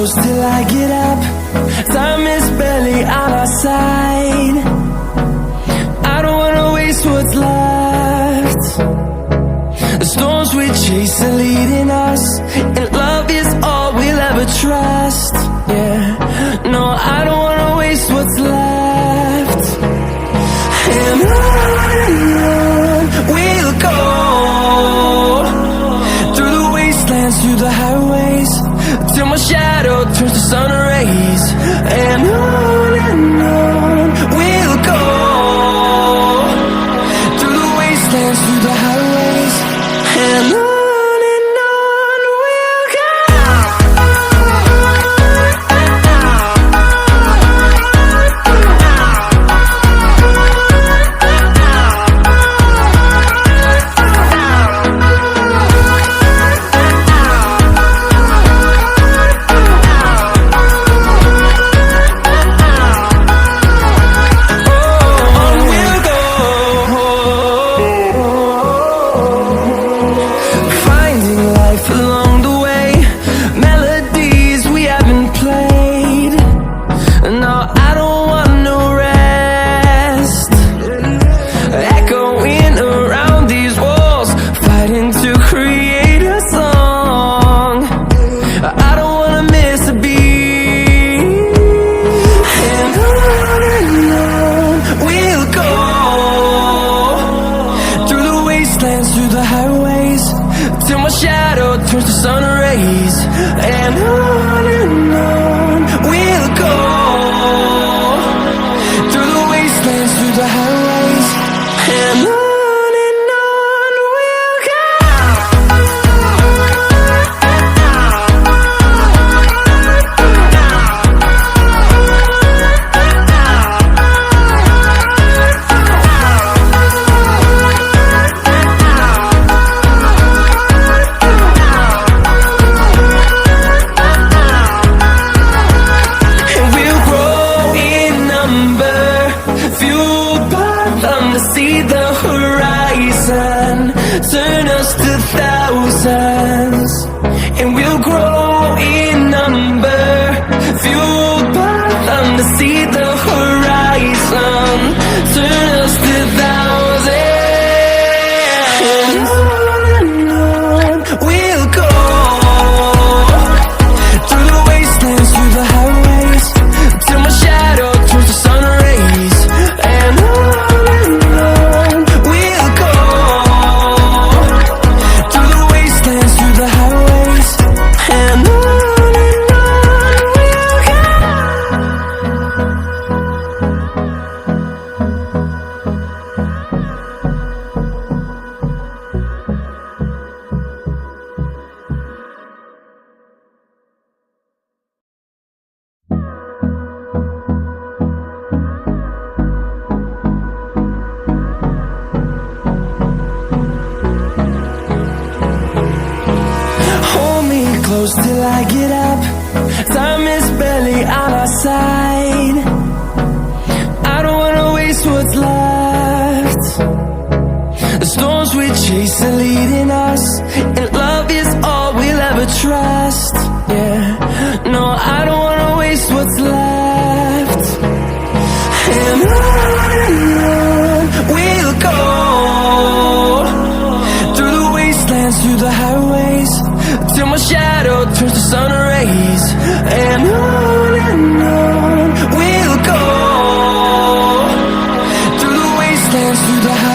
close till I get up. Time is barely on our side. I don't wanna waste what's left. The storms we chase are leading us, and love is all we'll ever trust. Yeah, no, I don't wanna waste what's left. And on we'll go, through the wastelands, through the highways, till my shadow turns to sun rays. And on we'll go, through the wastelands, through the highways, and on we'll go. Through the highways, till my shadow turns to sun rays. And on we'll go, through the wastelands, through the highways, and on we'll go. See the horizon, turn us to thousands, and we'll grow in number, fueled by them. To see the horizon, turn us to thousands, and on we'll go, through the wastelands, through the highways, till my shadow turns to sun rays. And close till I get up. Time is barely on our side. I don't wanna waste what's left. The storms we chase are leading us, and love is all we'll ever trust. Yeah, no, I don't wanna waste what's left. And on we'll go, through the wastelands, through the highways, till my shadow turns to sun rays. And on we'll go, through the wastelands, through the highways.